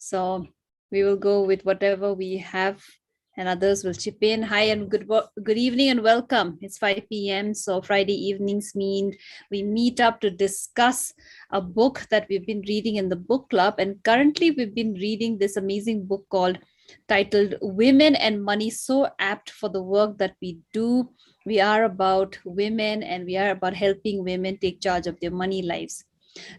So we will go with whatever we have and others will chip in. Hi and good evening and welcome. It's 5 p.m. So Friday evenings mean we meet up to discuss a book that we've been reading in the book club. And currently we've been reading this amazing book called titled Women and Money, so apt for the work that we do. We are about women and we are about helping women take charge of their money lives.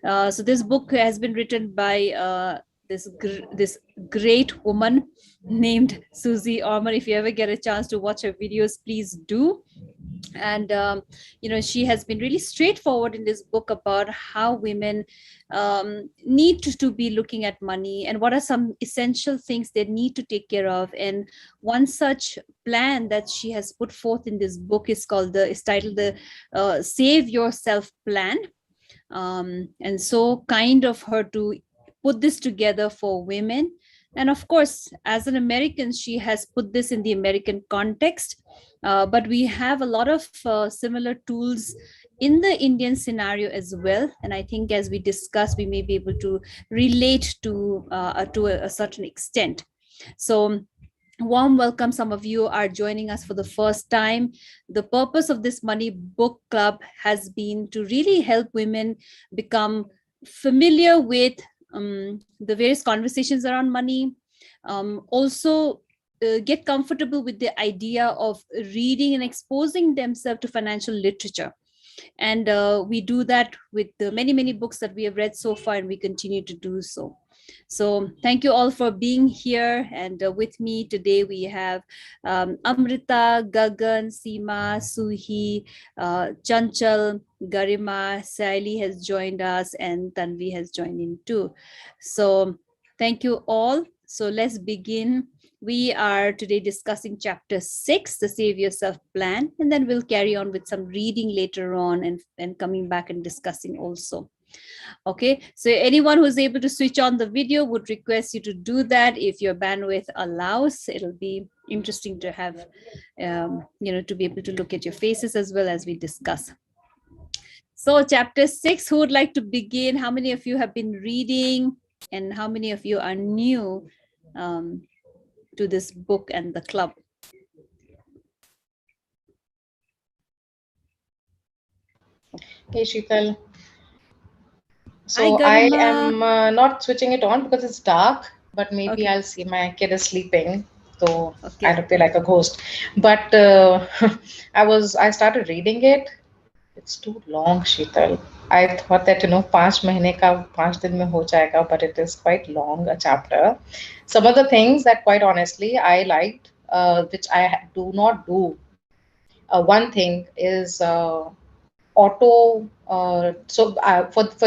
So this book has been written by this great woman named Susie Orman. If you ever get a chance to watch her videos, please do. And she has been really straightforward in this book about how women need to be looking at money and what are some essential things they need to take care of. And one such plan that she has put forth in this book is titled the Save Yourself Plan. And so kind of her to put this together for women. And of course, as an American, she has put this in the American context. But we have a lot of similar tools in the Indian scenario as well. And I think as we discuss, we may be able to relate to a certain extent. So warm welcome. Some of you are joining us for the first time. The purpose of this money book club has been to really help women become familiar with the various conversations around money. Also get comfortable with the idea of reading and exposing themselves to financial literature. And we do that with the many books that we have read so far, and we continue to do so. So thank you all for being here. And with me today, we have Amrita, Gagan, Seema, Suhi, Chanchal, Garima, Saili has joined us, and Tanvi has joined in too. So thank you all. So let's begin. We are today discussing chapter 6, the Save Yourself Plan, and then we'll carry on with some reading later on and coming back and discussing also. Okay, so anyone who's able to switch on the video would request you to do that if your bandwidth allows. It'll be interesting to have, to be able to look at your faces as well as we discuss. So chapter 6, who would like to begin? How many of you have been reading and how many of you are new to this book and the club? Hey, Sheetal. So I am not switching it on because it's dark, but maybe I'll see my kid is sleeping, so I don't feel like a ghost. But I started reading it. It's too long, Sheetal. I thought that 5 ka 5 din mein ho jayega, but it is quite long a chapter. Some of the things that quite honestly I liked, which I do not do. One thing is auto for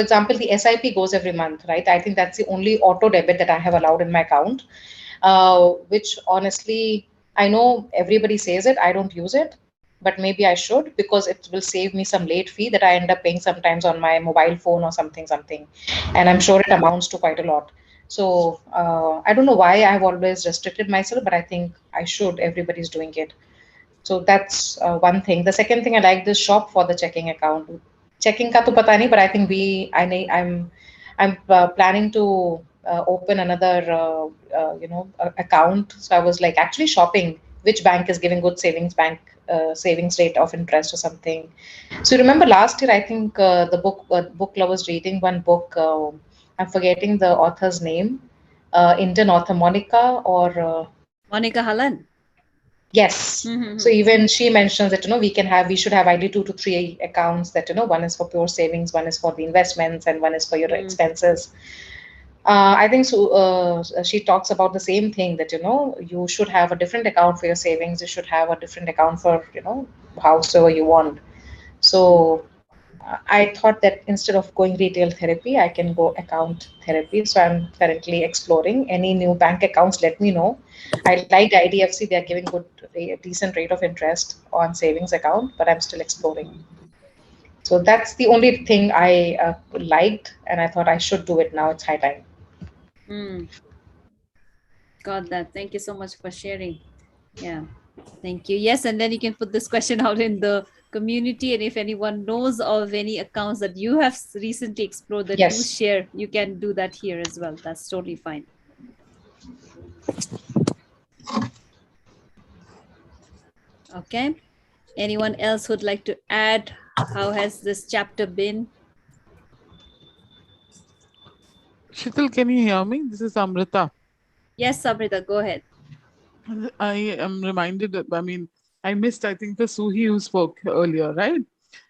example, the SIP goes every month, right? I think that's the only auto debit that I have allowed in my account, which honestly I know everybody says it, I don't use it, but maybe I should, because it will save me some late fee that I end up paying sometimes on my mobile phone or something, and I'm sure it amounts to quite a lot. So I don't know why I've always restricted myself, but I think I should. Everybody's doing it. So that's one thing. The second thing, I like this shop for the checking account. Checking ka to pata nahi, but I think I'm planning to open another account. So I was like actually shopping which bank is giving good savings rate of interest or something. So remember last year, I think the book club was reading one book. I'm forgetting the author's name. Indian author Monica Monica Hallan. Yes. Mm-hmm. So even she mentions that, we should have ideally 2 to 3 accounts that, one is for pure savings, one is for the investments, and one is for your expenses. I think so. She talks about the same thing that, you should have a different account for your savings. You should have a different account for, howsoever you want. So I thought that instead of going retail therapy, I can go account therapy. So I'm currently exploring any new bank accounts. Let me know. I like IDFC. They're giving decent rate of interest on savings account, but I'm still exploring. So that's the only thing I liked, and I thought I should do it now. It's high time. Got that. Thank you so much for sharing. Yeah, thank you. Yes, and then you can put this question out in the community, and if anyone knows of any accounts that you have recently explored that you share, you can do that here as well. That's totally fine. Okay. Anyone else would like to add? How has this chapter been? Shital, can you hear me? This is Amrita. Yes, Samrita, go ahead. I am reminded, I missed, I think, the Suhi who spoke earlier, right?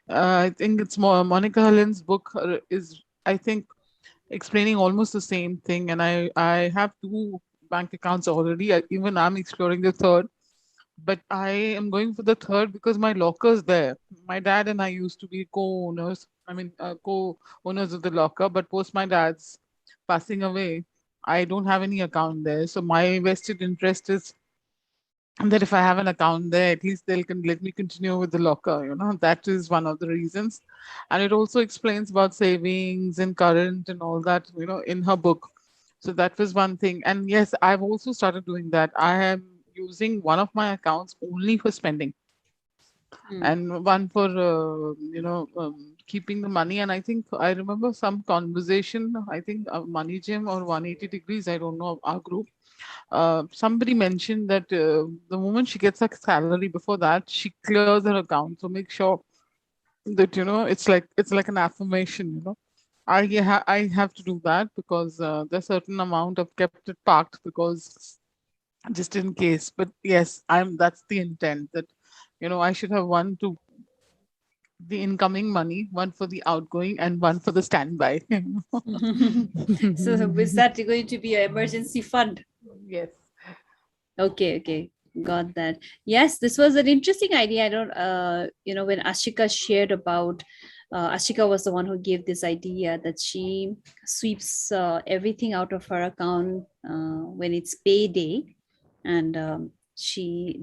I think it's more Monica Helen's book is, I think, explaining almost the same thing. And I have two bank accounts already. Even I'm exploring the third. But I am going for the third because my locker's there. My dad and I used to be co-owners. Co-owners of the locker. But post my dad's passing away, I don't have any account there. So my vested interest is that if I have an account there, at least they'll can let me continue with the locker. That is one of the reasons. And it also explains about savings and current and all that, in her book. So that was one thing. And yes, I've also started doing that. I am using one of my accounts only for spending and one for keeping the money. And I think I remember some conversation, I think Money Gym or 180 Degrees, I don't know, our group, somebody mentioned that the moment she gets her salary, before that she clears her account. So make sure that it's like an affirmation. I have to do that because there's certain amount I've kept it parked because just in case. But yes, that's the intent, that I should have one to the incoming money, one for the outgoing, and one for the standby. So is that going to be an emergency fund? Yes. Okay, got that. Yes, this was an interesting idea. I don't when Ashika shared about Ashika was the one who gave this idea that she sweeps everything out of her account when it's payday, and she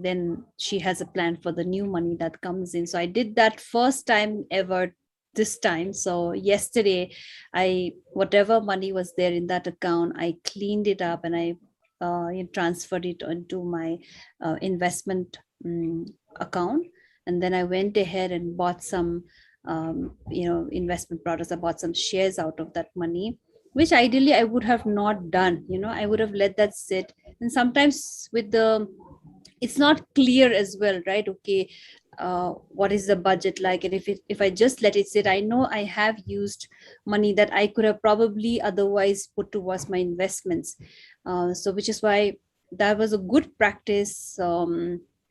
has a plan for the new money that comes in. So I did that first time ever this time. So yesterday, I whatever money was there in that account, I cleaned it up and I transferred it onto my investment account. And then I went ahead and bought some investment products. I bought some shares out of that money, which ideally I would have not done. I would have let that sit. And sometimes with the it's not clear as well, right? Okay, what is the budget like? And if I just let it sit, I know I have used money that I could have probably otherwise put towards my investments. So which is why that was a good practice.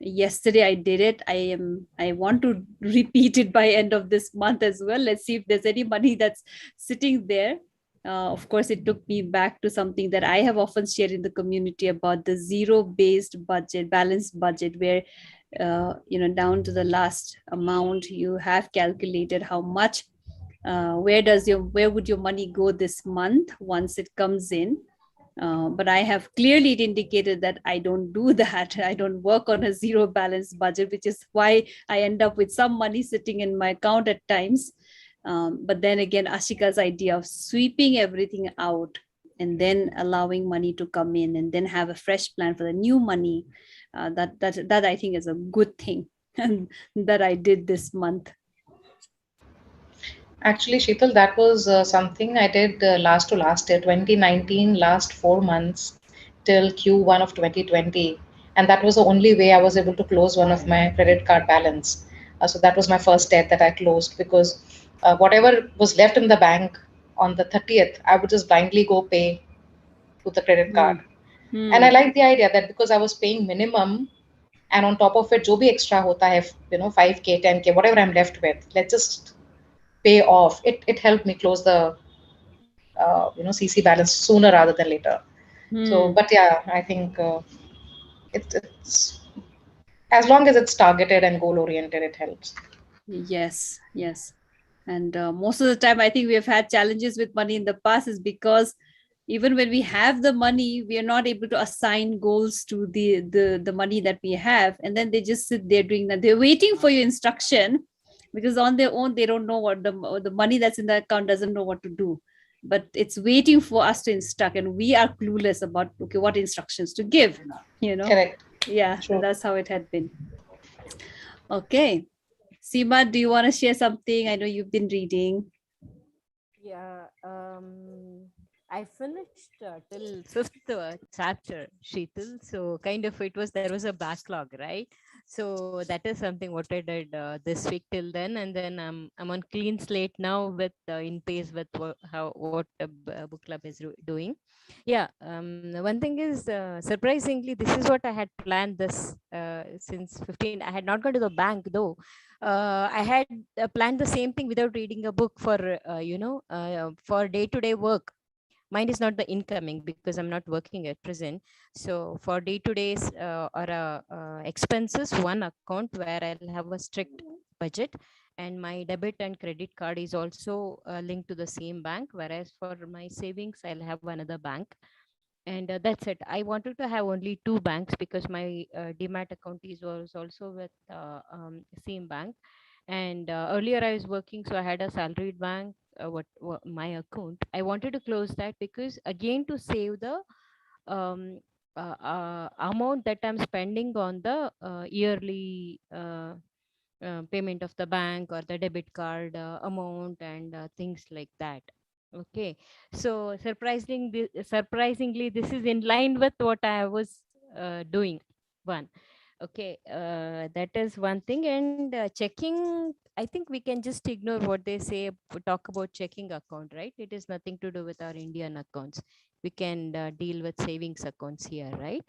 Yesterday I did it. I want to repeat it by end of this month as well. Let's see if there's any money that's sitting there. Of course, it took me back to something that I have often shared in the community about the zero-based budget, balanced budget, where down to the last amount you have calculated how much, where would your money go this month once it comes in. But I have clearly indicated that I don't do that. I don't work on a zero balance budget, which is why I end up with some money sitting in my account at times. But then again, Ashika's idea of sweeping everything out and then allowing money to come in and then have a fresh plan for the new money, that I think is a good thing and that I did this month. Actually, Sheetal, that was something I did last to last year, 2019, last 4 months till Q1 of 2020. And that was the only way I was able to close one of my credit card balance. So that was my first debt that I closed because whatever was left in the bank on the 30th, I would just blindly go pay to the credit card. And I like the idea that because I was paying minimum and on top of it, jo bhi extra hota hai, 5K, 10K, whatever I'm left with, let's just pay off. It helped me close the CC balance sooner rather than later. So, but yeah, I think it's as long as it's targeted and goal oriented, it helps. Yes. And most of the time, I think we have had challenges with money in the past is because even when we have the money, we are not able to assign goals to the money that we have, and then they just sit there doing that. They're waiting for your instruction because on their own they don't know what the money that's in the account doesn't know what to do, but it's waiting for us to instruct, and we are clueless about okay what instructions to give. Correct. Yeah, True. that's how it had been. Okay, Seema, do you want to share something? I know you've been reading. Yeah, I finished till fifth chapter, Sheetal. So kind of there was a backlog, right? So that is something what I did this week till then, and then I'm on clean slate now with in pace with what book club is doing. Yeah. One thing is surprisingly, this is what I had planned this since 15. I had not gone to the bank though. I had planned the same thing without reading a book for for day-to-day work. Mine is not the incoming because I'm not working at present. So for day to days or expenses, one account where I'll have a strict budget, and my debit and credit card is also linked to the same bank, whereas for my savings I'll have another bank. And that's it. I wanted to have only two banks because my demat account was also with same bank. And earlier I was working, so I had a salaried bank. What my account, I wanted to close that because again to save the um, amount that I'm spending on the yearly payment of the bank or the debit card amount and things like that. Okay, so surprisingly, this is in line with what I was doing. One, okay, that is one thing. And checking, I think we can just ignore what they say. Talk about checking account, right? It is nothing to do with our Indian accounts. We can deal with savings accounts here, right?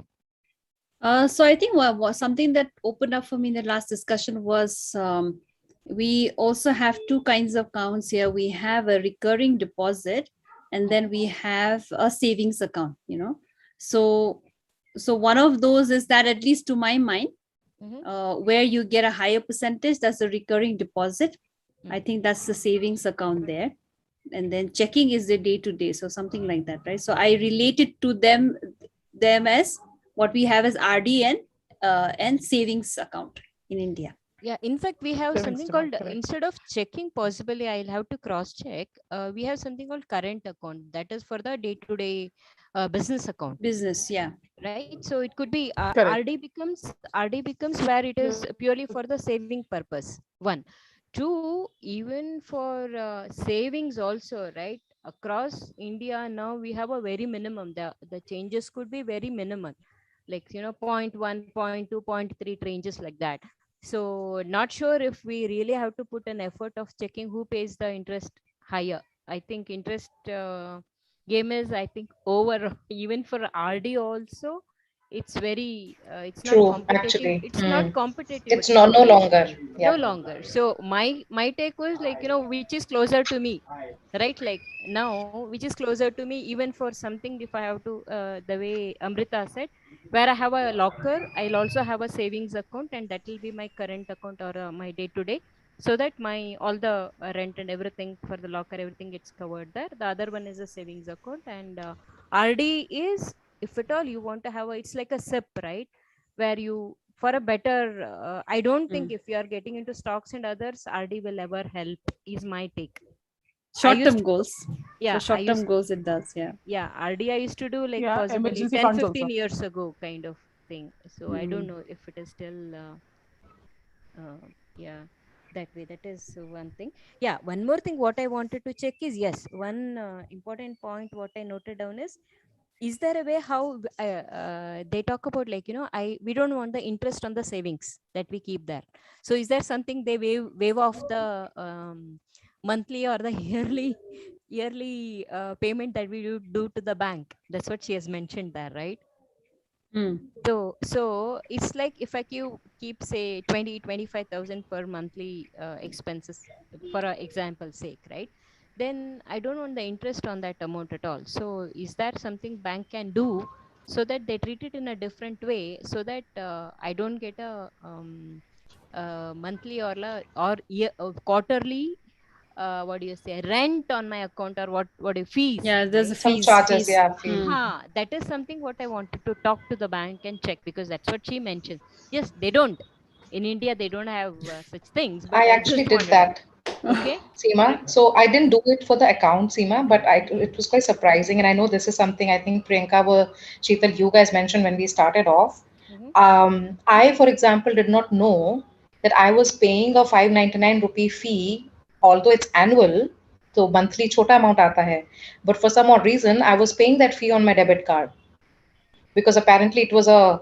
So I think what something that opened up for me in the last discussion was we also have two kinds of accounts here. We have a recurring deposit, and then we have a savings account. So one of those is that, at least to my mind, where you get a higher percentage, that's a recurring deposit. I think that's the savings account there. And then checking is the day to day, so something like that, right? So I related to them as what we have as RD and savings account in India. Yeah, in fact, we have Savings something account, called, correct. instead of checking, possibly I'll have to cross check. We have something called current account, that is for the day to day business account. Business, yeah. Right. So it could be Correct. RD becomes where it is purely for the saving purpose. One, two, even for savings also, right? Across India now we have a very minimum. The changes could be very minimal, like point 0.1, point 2, point 3 ranges like that. So not sure if we really have to put an effort of checking who pays the interest higher. I think interest game is, I think, over. Even for RD also, it's very it's not True, competitive. actually. It's not competitive It's at all. no longer. No Yeah. longer. So my take was like, which is closer to me, right? Like now, which is closer to me, even for something, if I have to the way Amrita said, where I have a locker, I'll also have a savings account, and that will be my current account or my day to day, so that my all the rent and everything for the locker, everything gets covered there. The other one is a savings account. And RD is, if at all you want to have it's like a SIP, right? Where you, for a better I don't think if you are getting into stocks and others, RD will ever help, is my take. Short term goals. Yeah, For short term goals, it does. Yeah. Yeah, RD I used to do like Yeah, possibly emergency 10 funds 15 also. years ago kind of thing. So I don't know if it is still yeah, that way. That is one thing. Yeah, one more thing what I wanted to check is, yes, one important point what I noted down is there a way how they talk about, like, we don't want the interest on the savings that we keep there. So is there something they waive off the monthly or the yearly payment that we do to the bank? That's what she has mentioned there, right? So it's like, if I keep say 20-25,000 per monthly expenses, for example sake, right? Then I don't want the interest on that amount at all. So is there something bank can do so that they treat it in a different way, so that I don't get a monthly or year or quarterly what do you say, rent on my account, or what do fees, Yeah, there's a right? Some fees. charges, yeah, fee. That is something what I wanted to talk to the bank and check, because that's what she mentioned. Yes, they don't. In India, they don't have such things, but I I actually just did wanted to. that, Okay. Seema. So I didn't do it for the account, Seema, but it was quite surprising. And I know this is something I think Priyanka, Sheetal, you guys mentioned when we started off. Mm-hmm. I, for example, did not know that I was paying a 599 rupee fee, although it's annual, तो monthly छोटा amount आता है, but for some odd reason I was paying that fee on my debit card because apparently it was a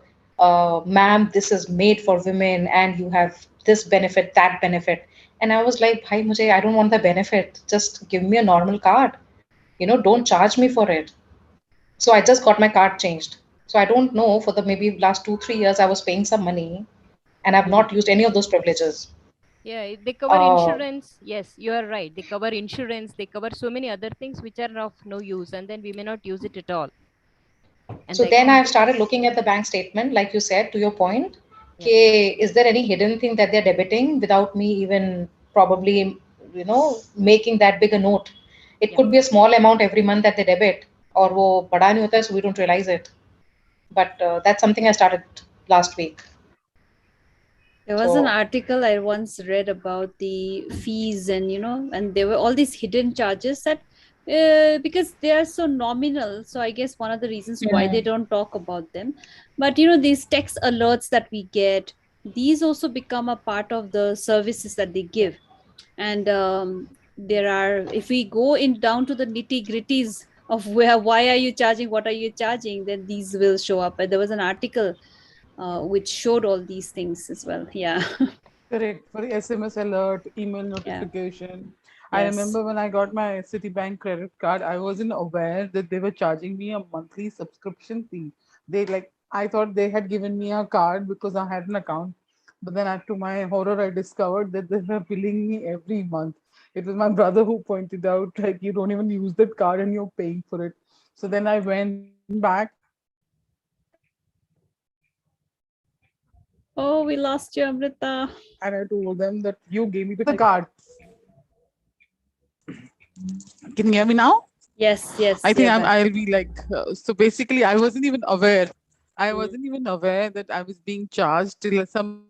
ma'am, this is made for women and you have this benefit, that benefit. And I was like, bhai mujhe, I don't want the benefit, just give me a normal card, don't charge me for it. So I just got my card changed. So I don't know, for the maybe last 2 3 years I was paying some money and I've not used any of those privileges. Yeah, they cover uh, insurance. Yes, you are right. They cover insurance. They cover so many other things which are of no use, and then we may not use it at all. And So the then I've expenses. started looking at the bank statement, like you said, to your point. Yeah, Okay, is there any hidden thing that they're debiting without me even probably, making that big a note? It yeah. could be a small amount every month that they debit, or वो बड़ा नहीं होता है, so we don't realize it. But that's something I started last week. There was an So article I once read about the fees, and and there were all these hidden charges that because they are so nominal. So I guess one of the reasons why they mm, don't talk about them. But these text alerts that we get, these also become a part of the services that they Yeah. give. And there are, if we go in down to the nitty gritties of why are you charging, what are you charging, then these will show up. And there was an article which showed all these things as well. Yeah. Correct. For the SMS alert, email Yeah. notification. I Yes. remember when I got my Citibank credit card, I wasn't aware that they were charging me a monthly subscription fee. I thought they had given me a card because I had an account. But then, to my horror, I discovered that they were billing me every month. It was my brother who pointed out, like, you don't even use that card and you're paying for it. So then I went back and I told them that you gave me the card. Oh, we lost you, Amrita. Can you hear me now? Yes, yes, I think you're back. I'll be like, so basically, I wasn't even aware. I Mm. wasn't even aware that I was being charged till somebody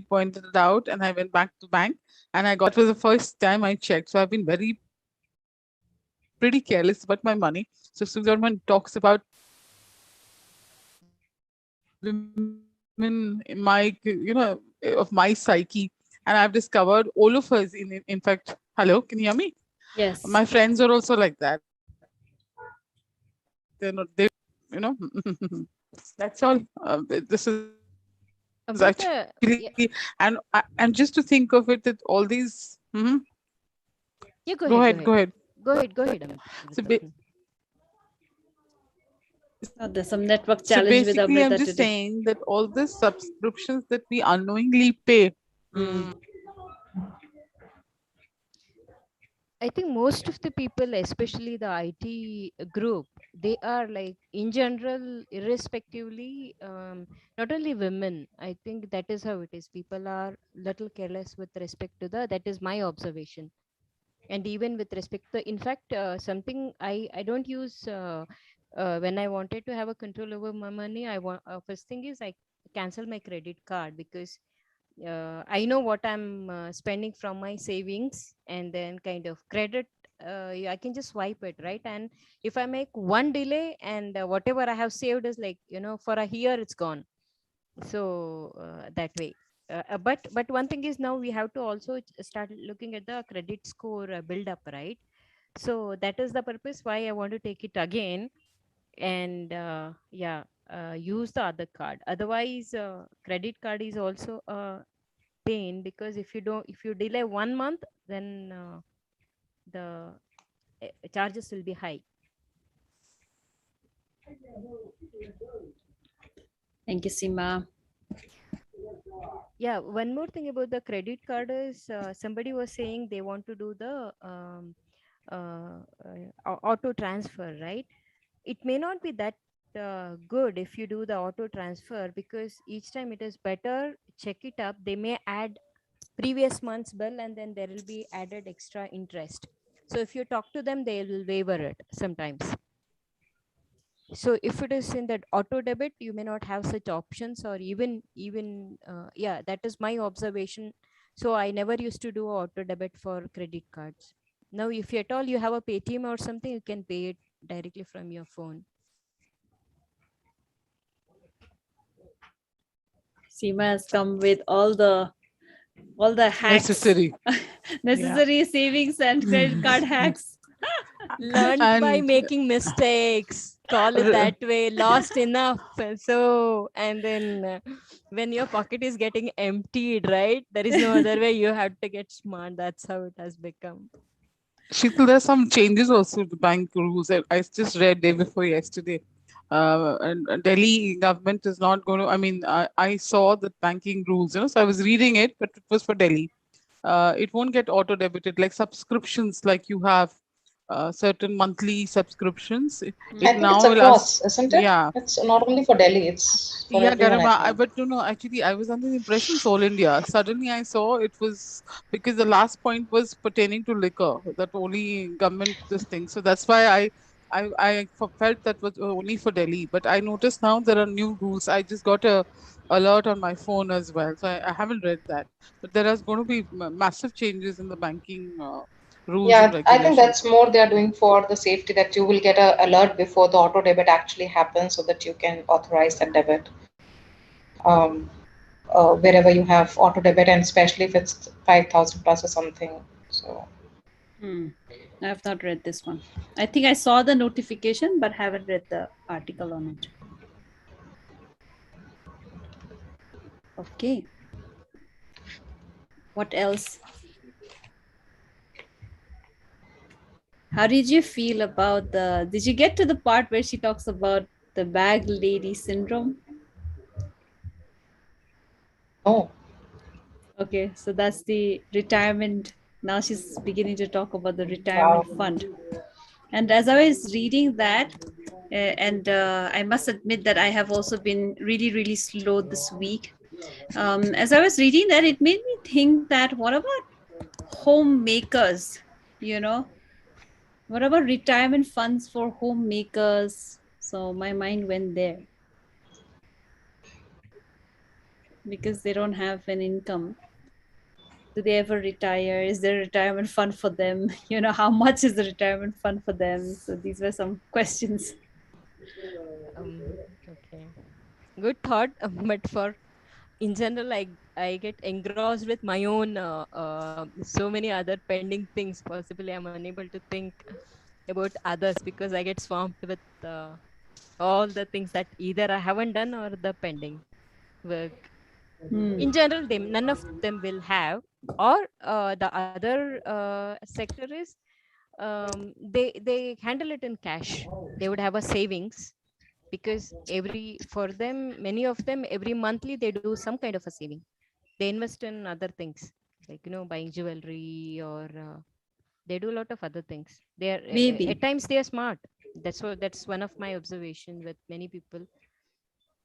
pointed it out, and I went back to bank and I got it. That was the first time I checked. So I've been pretty careless about my money. So as soon as someone talks about women in my, of my psyche, and I've discovered all of us in fact, hello, can you hear me? Yes. My friends are also like that. That's all. This is actually, Amrita, yeah, and just to think of it, that all these. you go Go ahead, ahead, go go ahead. ahead. Go ahead, So, Amrita. Oh, there's some network so challenge with basically, I'm Amrita just today. saying that all the subscriptions that we unknowingly pay. Mm. I think most of the people, especially the IT group, they are like, in general, irrespectively, not only women. I think that is how it is. People are little careless with respect to the. That is my observation. And even with respect to, in fact, something I don't use when I wanted to have a control over my money. I want first thing is I cancel my credit card because I know what I'm spending from my savings, and then kind of credit. I can just swipe it, right? And if I make one delay, and whatever I have saved is like, for a year it's gone. So that way. But one thing is, now we have to also start looking at the credit score build up, right? So that is the purpose why I want to take it again, and yeah, use the other card. Otherwise, credit card is also a pain, because if you delay 1 month, then the charges will be high. Thank you, Sima. Yeah, one more thing about the credit card is, somebody was saying they want to do the auto transfer, right? It may not be that good if you do the auto transfer, because each time it is better check it up. They may add previous month's bill, and then there will be added extra interest. So if you talk to them, they will waiver it sometimes. So if it is in that auto debit, you may not have such options, or even yeah, that is my observation. So I never used to do auto debit for credit cards. Now if at all you have a Paytm or something, you can pay it directly from your phone. Seema has come with all the all the hacks, necessary savings and credit card hacks. Learned by making mistakes, call it that way, lost enough. So, and then when your pocket is getting emptied, right, there is no other way, you have to get smart. That's how it has become. Sheetal, there's some changes also to bank rules. I just read day before yesterday. And Delhi government is not going to. I mean, I saw the banking rules, so I was reading it, but it was for Delhi. It won't get auto debited like subscriptions, like you have certain monthly subscriptions. It I think now it's will ask, across, isn't it? yeah. It's not only for Delhi, it's for Yeah, everyone, I Garima, think. but no, actually, I was under the impression it's all India. Suddenly, I saw it was because the last point was pertaining to liquor, that only government this thing. So that's why felt that was only for Delhi. But I noticed now there are new rules. I just got a alert on my phone as well, so I haven't read that. But there is going to be massive changes in the banking rules and Yeah, I think regulations. that's more they are doing for the safety that you will get a alert before the auto debit actually happens so that you can authorize that debit um, wherever you have auto debit, and especially if it's 5,000 plus or something. So I have not read this one. I think I saw the notification, but haven't read the article on it. Okay. What else? How did you feel about did you get to the part where she talks about the bag lady syndrome? no. Okay, so that's the retirement. Now she's beginning to talk about the retirement Wow. fund. And as I was reading that, and I must admit that I have also been really, really slow this week. As I was reading that, it made me think that what about homemakers? You know, what about retirement funds for homemakers? So my mind went there because they don't have an income. Do they ever retire? Is there a retirement fund for them? How much is the retirement fund for them? So these were some questions. Okay. Good thought. But for in general, I get engrossed with my own so many other pending things. Possibly I'm unable to think about others because I get swamped with all the things that either I haven't done or the pending work. In general, none of them will have. Or the other sector is they handle it in cash. They would have a savings because for them, many of them, every monthly they do some kind of a saving. They invest in other things, like buying jewelry, or they do a lot of other things. They are Maybe. at times they are smart. That's one of my observation with many people.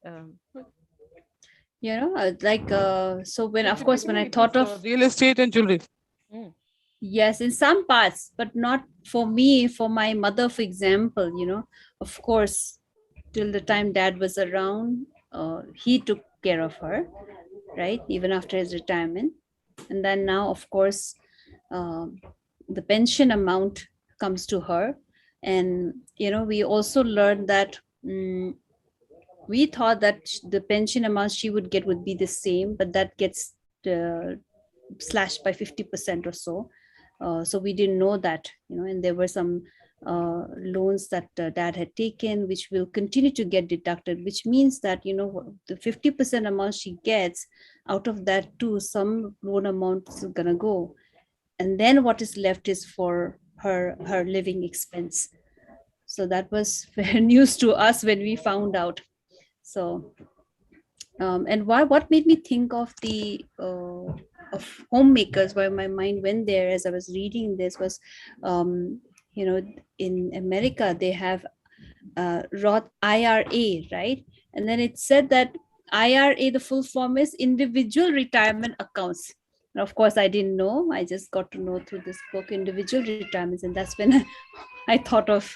um, So when, of course, when I thought of real estate and jewelry. yes, in some parts, but not for me, for my mother, for example, of course, till the time dad was around, he took care of her, right? Even after his retirement. And then now, of course, um, the pension amount comes to her. And, we also learned that we thought that the pension amount she would get would be the same, but that gets uh, slashed by 50% or so. So we didn't know that, and there were some loans that dad had taken, which will continue to get deducted, which means that, the 50% amount she gets, out of that too, some loan amount is going to go. And then what is left is for her living expense. So that was news to us when we found out. So and what made me think of the of homemakers, where my mind went there as I was reading this was, um, in America they have Roth IRA, right? And then it said that IRA, the full form is individual retirement accounts. And of course, I didn't know. I just got to know through this book, individual retirements, and that's when I thought of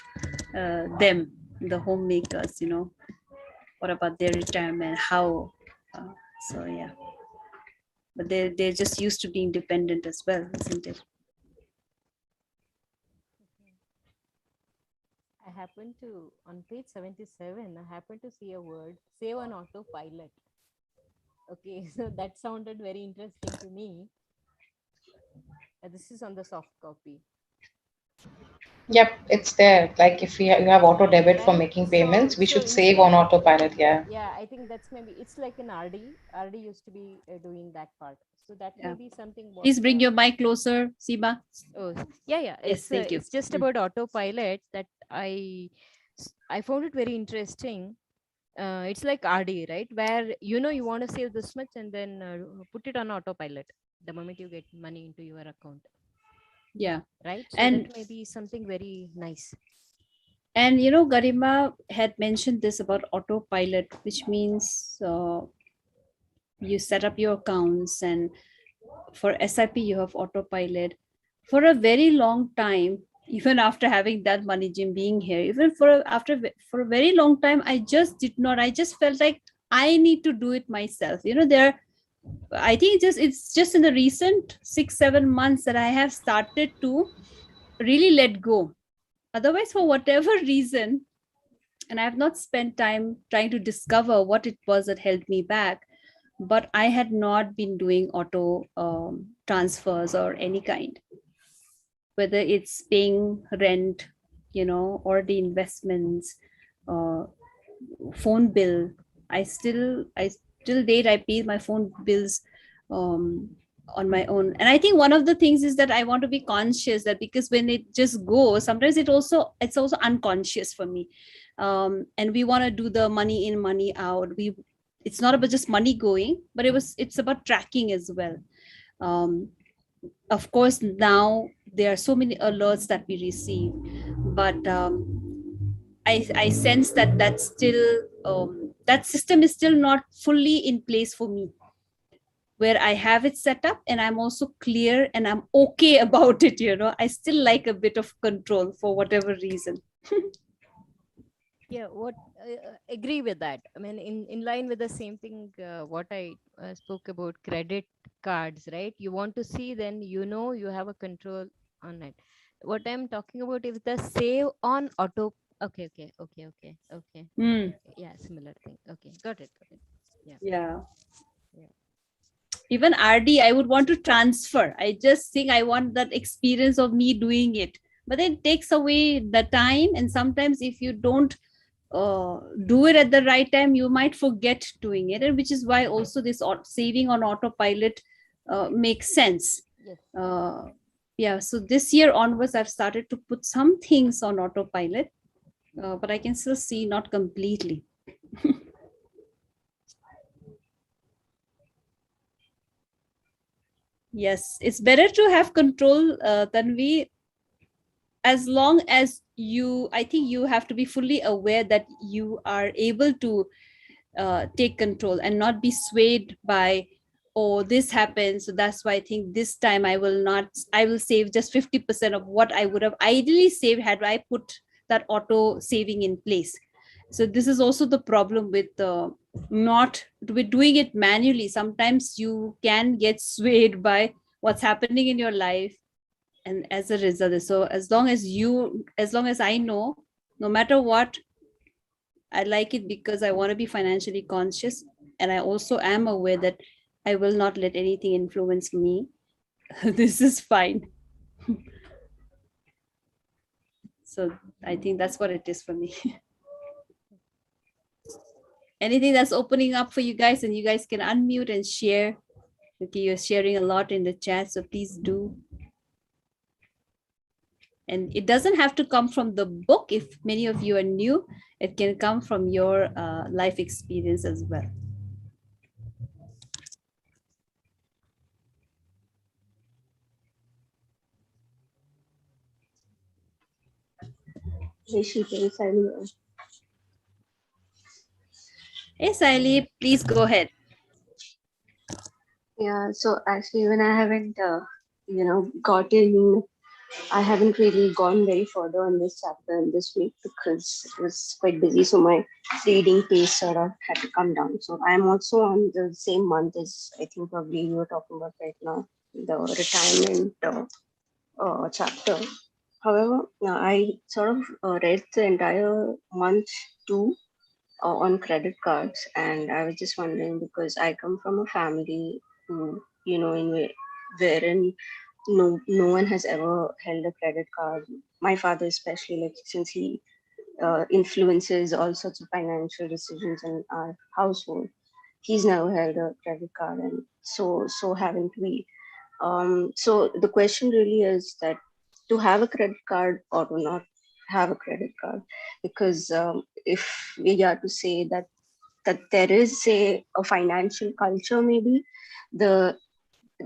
them, the homemakers. What about their retirement? How? Uh, so yeah, but they're just used to being dependent as well, isn't it? I happened to, on page 77, I happened to see a word, save on autopilot. Okay, so that sounded very interesting to me. This is on the soft copy. Yep, it's there. Like if you have auto debit for Right. making So, payments, we so should save instead, on autopilot. Yeah. yeah, I think that's maybe it's like an RD. RD used to be doing that part. So that may Yeah. be something what. Please bring your mic closer, Siba. Oh, yeah. Yes, thank you. It's just about autopilot that I found it very interesting. It's like RD, right? Where you want to save this much and then put it on autopilot the moment you get money into your account, Yeah. right? So And that may be something very nice. Garima had mentioned this about autopilot, which means you set up your accounts, and for SIP you have autopilot. For a very long time, even after having that money Jim being here, even for a very long time, I just did not. I just felt like I need to do it myself. I think it's just in the recent 6-7 months that I have started to really let go. Otherwise, for whatever reason, and I have not spent time trying to discover what it was that held me back, but I had not been doing auto transfers or any kind, whether it's paying rent, or the investments, uh, phone bill. I still date I pay my phone bills um, on my own. And I think one of the things is that I want to be conscious that, because when it just goes, sometimes it's also unconscious for me. And we want to do the money in, money out. It's not about just money going, but it's about tracking as well. um, of course, now there are so many alerts that we receive, but I sense that that system is still not fully in place for me, where I have it set up and I'm also clear and I'm okay about it. I still like a bit of control for whatever reason. Yeah, what agree with that. I mean, in line with the same thing, what I spoke about credit cards, right? You want to see, then you have a control on it. What I'm talking about is the save on auto. Okay. Yeah, similar thing. Okay, got it. Yeah. Yeah. Yeah. Even RD, I would want to transfer. I just think I want that experience of me doing it. But it takes away the time. And sometimes if you don't do it at the right time, you might forget doing it. And which is why also this saving on autopilot makes sense. Yes. Yeah. So this year onwards, I've started to put some things on autopilot, but I can still see not completely. Yes, it's better to have control than as long as I think you have to be fully aware that you are able to take control and not be swayed by, oh, this happened, so that's why I think this time I will save just 50% of what I would have ideally saved had I put that auto saving in place. So this is also the problem with not with doing it manually. Sometimes you can get swayed by what's happening in your life, and as a result, so as long as I know, no matter what, I like it because I want to be financially conscious, and I also am aware that I will not let anything influence me. This is fine. So I think that's what it is for me. Anything that's opening up for you guys, and you guys can unmute and share. Okay, you're sharing a lot in the chat, so please do. And it doesn't have to come from the book. If many of you are new, it can come from your life experience as well. Hey, Saili, please go ahead. Yeah, so actually, when I haven't, I haven't really gone very further on this chapter in this week because it was quite busy. So my reading pace sort of had to come down. So I'm also on the same month as I think probably you were talking about right now, the retirement chapter. However, I sort of read the entire month 2 on credit cards, and I was just wondering because I come from a family who, wherein no one has ever held a credit card. My father, especially, like since he influences all sorts of financial decisions in our household, he's never held a credit card, and so haven't we. So the question really is that to have a credit card or to not have a credit card, because if we are to say that there is a financial culture, maybe the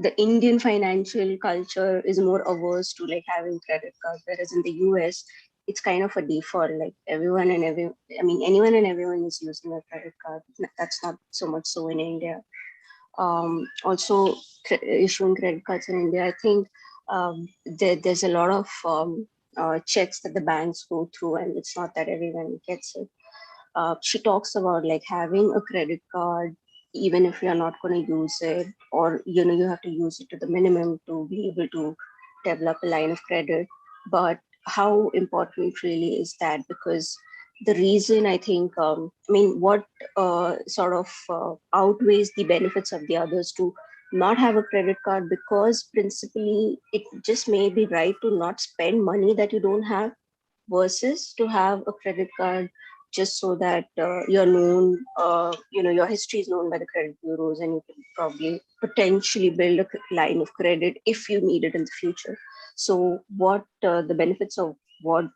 the Indian financial culture is more averse to like having credit cards, whereas in the US, it's kind of a default. Like anyone and everyone is using a credit card. That's not so much so in India. Also, issuing credit cards in India, I think there's a lot of checks that the banks go through, and it's not that everyone gets it. She talks about like having a credit card even if you're not going to use it, or you have to use it to the minimum to be able to develop a line of credit. But how important really is that? Because the reason I think what sort of outweighs the benefits of the others to not have a credit card, because principally it just may be right to not spend money that you don't have versus to have a credit card just so that you're known, your history is known by the credit bureaus, and you can probably potentially build a line of credit if you need it in the future. So, what the benefits of what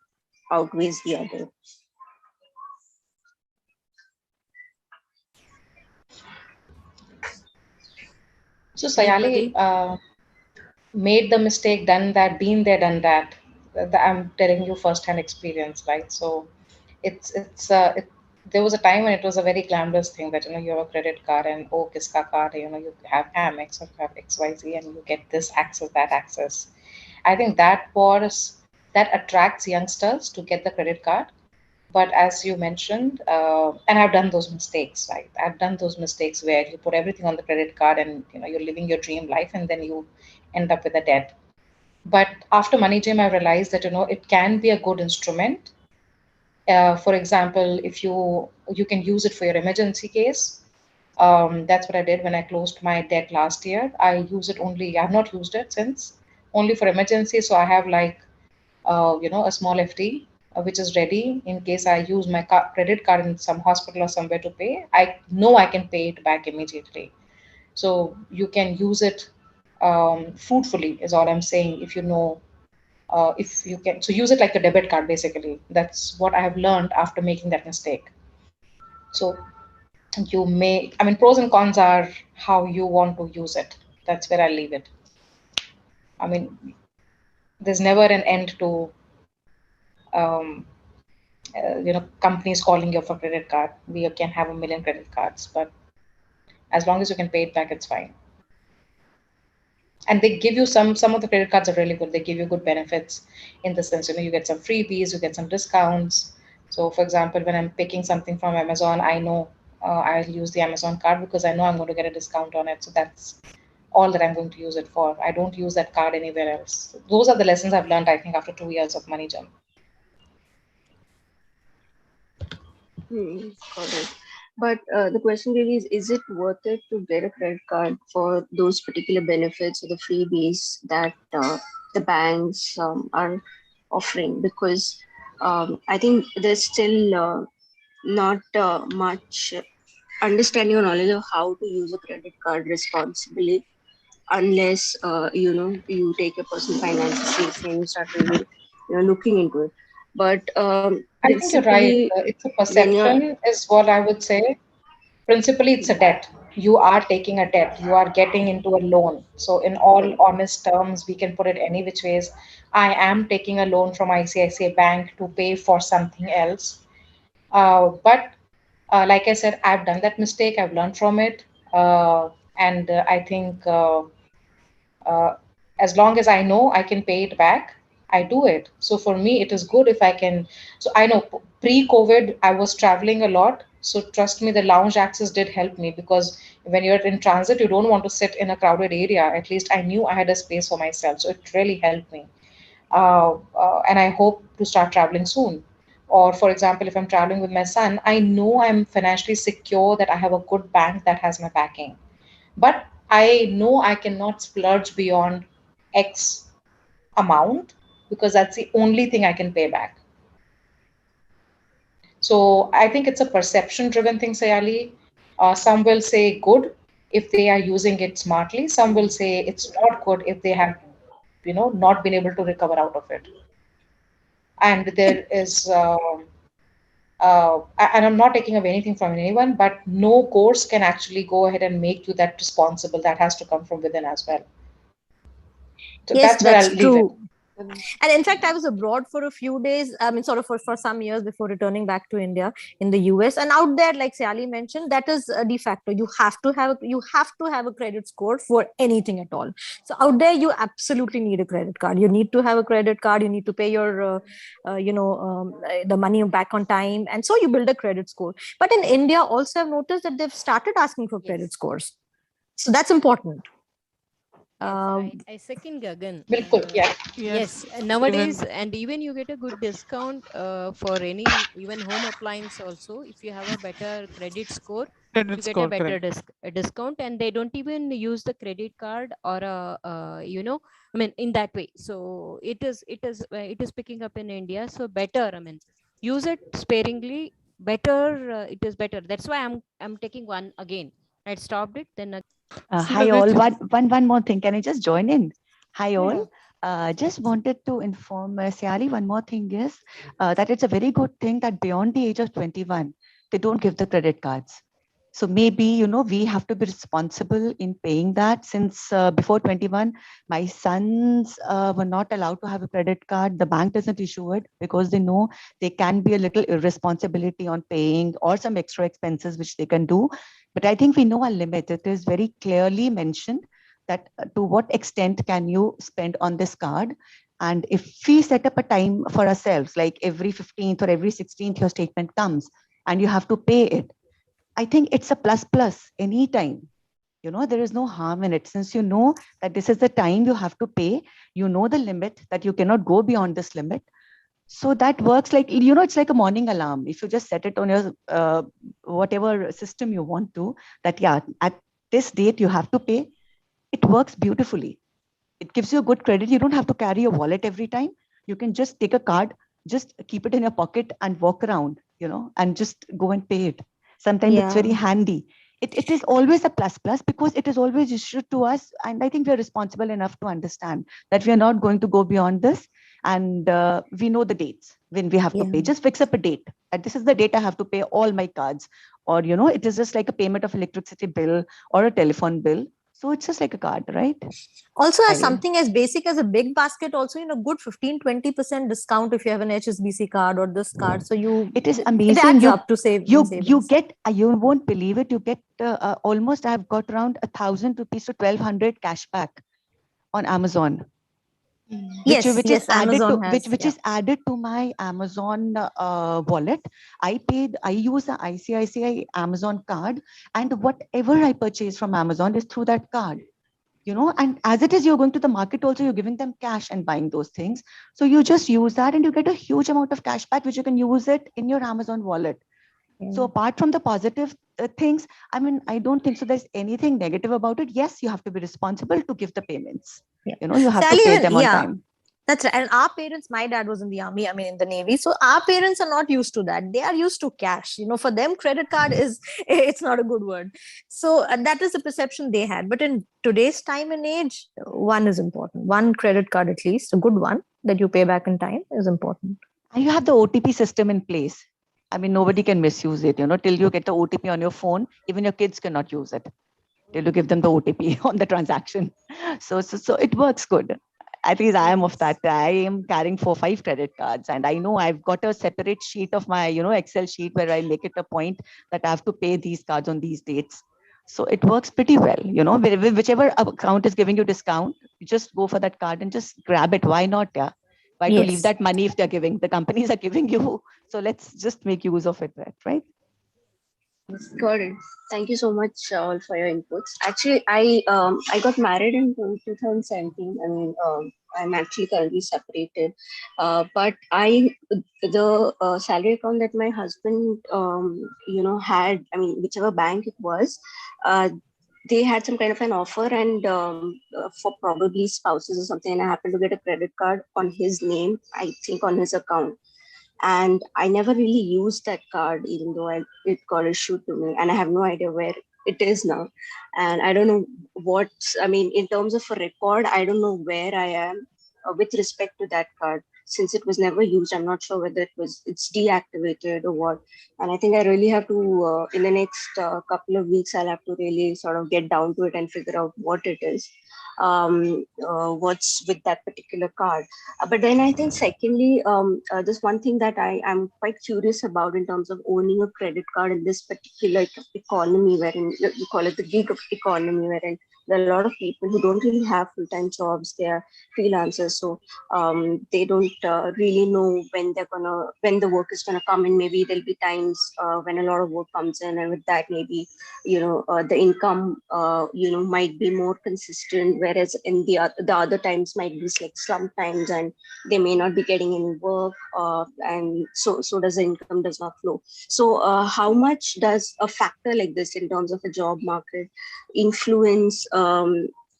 outweighs the other? So Sayali made the mistake, done that, been there, done that. I'm telling you first-hand experience, right? So there was a time when it was a very glamorous thing that you have a credit card and oh kiska card, you have Amex or you have XYZ and you get this access, that access. I think that attracts youngsters to get the credit card. But as you mentioned, and I've done those mistakes, right? I've done those mistakes where you put everything on the credit card and you're living your dream life and then you end up with a debt. But after Money Gym, I realized that it can be a good instrument. For example, if you can use it for your emergency case. That's what I did when I closed my debt last year. I've not used it since, only for emergency. So I have like a small FD, which is ready in case I use my credit card in some hospital or somewhere to pay. I know I can pay it back immediately. So you can use it fruitfully, is all I'm saying. If you can, so use it like a debit card, basically. That's what I have learned after making that mistake. So pros and cons are how you want to use it. That's where I leave it. I mean, there's never an end to um, companies calling you for credit card. We can have a million credit cards, but as long as you can pay it back, it's fine. And they give you some of the credit cards are really good. They give you good benefits in the sense, you get some freebies, you get some discounts. So for example, when I'm picking something from Amazon, I know I'll use the Amazon card because I know I'm going to get a discount on it. So that's all that I'm going to use it for. I don't use that card anywhere else. So those are the lessons I've learned, I think, after 2 years of Money Jump. Got it. But the question really is it worth it to get a credit card for those particular benefits or the freebies that the banks are offering? Because I think there's still not much understanding or knowledge of how to use a credit card responsibly, unless you take your personal finances and you start really looking into it. But I think you're right. principally, It's a when you're perception, is what I would say. Principally, it's a debt. You are taking a debt. You are getting into a loan. So, in all right, honest terms, we can put it any which ways. I am taking a loan from ICICI Bank to pay for something else. But like I said, I've done that mistake. I've learned from it. And I think uh, as long as I know I can pay it back, I do it. So for me, it is good if I can. So I know pre-COVID, I was traveling a lot. So trust me, the lounge access did help me because when you're in transit, you don't want to sit in a crowded area. At least I knew I had a space for myself. So it really helped me. And I hope to start traveling soon. Or for example, if I'm traveling with my son, I know I'm financially secure, that I have a good bank that has my backing. But I know I cannot splurge beyond X amount, because that's the only thing I can pay back. So I think it's a perception driven thing, Sayali. Some will say good if they are using it smartly. Some will say it's not good if they have, not been able to recover out of it. And there is, and I'm not taking away anything from anyone, but no course can actually go ahead and make you that responsible. That has to come from within as well. So Yes, that's where that's I'll leave it. true. And in fact, I was abroad for a few days, I mean, sort of for some years before returning back to India in the US. And out there, like Sayali mentioned, that is de facto. You have to have a credit score for anything at all. So out there, you absolutely need a credit card. You need to have a credit card. You need to pay your, the money back on time. And so you build a credit score. But in India, also I've noticed that they've started asking for credit scores. So that's important. I second Gagan. Bilkul, yeah. Yes, nowadays, and even you get a good discount for any even home appliance also. If you have a better credit score, you get a better discount, and they don't even use the credit card or I mean, in that way. So it is picking up in India. So better, I mean, use it sparingly. Better, it is better. That's why I'm taking one again. I stopped it, then. Hi all. One more thing. Can I just join in? Hi all. Just wanted to inform Syali, one more thing is that it's a very good thing that beyond the age of 21, they don't give the credit cards. So maybe, we have to be responsible in paying that, since before 21, my sons were not allowed to have a credit card. The bank doesn't issue it because they know they can be a little irresponsibility on paying or some extra expenses which they can do. But I think we know our limit. It is very clearly mentioned that to what extent can you spend on this card. And if we set up a time for ourselves, like every 15th or every 16th, your statement comes and you have to pay it, I think it's a plus anytime. There is no harm in it, since you know that this is the time you have to pay. You know the limit, that you cannot go beyond this limit. So that works like, it's like a morning alarm. If you just set it on your whatever system you want to, that, yeah, at this date you have to pay, it works beautifully. It gives you a good credit. You don't have to carry a wallet every time. You can just take a card, just keep it in your pocket and walk around, and just go and pay it. Sometimes it's very handy. It is always a plus because it is always issued to us. And I think we're responsible enough to understand that we are not going to go beyond this. And we know the dates when we have to pay. Just fix up a date. And this is the date I have to pay all my cards. Or, it is just like a payment of electricity bill or a telephone bill. So it's just like a card, right? Also, as something as basic as a big basket, also, good 15-20% discount if you have an HSBC card or this card. So it is amazing. It adds up to save. You get, you won't believe it. You get almost, I've got around 1,000 rupees to 1,200 cashback on Amazon. Which is added to my Amazon wallet. I use the ICICI Amazon card, and whatever I purchase from Amazon is through that card. And as it is, you're going to the market also, you're giving them cash and buying those things. So you just use that and you get a huge amount of cash back, which you can use it in your Amazon wallet. So apart from the positive things, I mean, I don't think so there's anything negative about it. Yes, you have to be responsible to give the payments. You have to pay them on time. That's right. And our parents, my dad was in the army, I mean, in the Navy. So our parents are not used to that. They are used to cash. For them, credit card it's not a good word. So that is the perception they had. But in today's time and age, one is important. One credit card, at least, a good one that you pay back in time, is important. And you have the OTP system in place. I mean, nobody can misuse it, till you get the OTP on your phone, even your kids cannot use it till you give them the OTP on the transaction. So it works good. At least I am of that. I am carrying 4-5 credit cards, and I know I've got a separate sheet of my, Excel sheet where I make it a point that I have to pay these cards on these dates. So it works pretty well, whichever account is giving you discount, you just go for that card and just grab it. Why not? Yeah. Why to leave that money if they're giving? The companies are giving you. So let's just make use of it, right? Got it. Thank you so much all for your inputs. Actually, I got married in 2017. I mean, I'm actually currently separated, but the salary account that my husband had. I mean, whichever bank it was, uh, they had some kind of an offer and for probably spouses or something. And I happened to get a credit card on his name. I think on his account, and I never really used that card, even though it got issued to me, and I have no idea where it is now, and I don't know what's. I mean, in terms of a record, I don't know where I am with respect to that card, since it was never used. I'm not sure whether it's deactivated or what, and I think I really have to in the next couple of weeks I'll have to really sort of get down to it and figure out what it is, what's with that particular card. But then I think, secondly, there's one thing that I am quite curious about in terms of owning a credit card in this particular economy, wherein you call it the gig economy, wherein there are a lot of people who don't really have full-time jobs. They are freelancers, so they don't really know when the work is gonna come in. Maybe there'll be times when a lot of work comes in, and with that, maybe the income might be more consistent, whereas in the other times might be like sometimes, and they may not be getting any work, and so does the income does not flow. So how much does a factor like this in terms of a job market influence,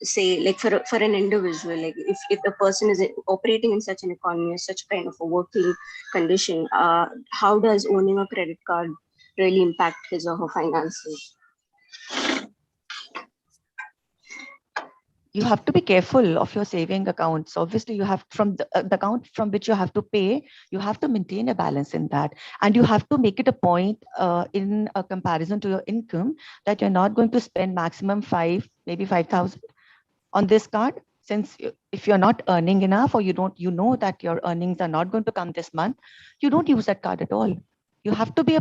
say, like for an individual, like if the person is operating in such an economy, such kind of a working condition, how does owning a credit card really impact his or her finances? You have to be careful of your saving accounts. Obviously, you have from the account from which you have to pay, you have to maintain a balance in that. And you have to make it a point in a comparison to your income that you're not going to spend maximum maybe 5,000 on this card. Since if you're not earning enough, or you know that your earnings are not going to come this month, you don't use that card at all. You have to be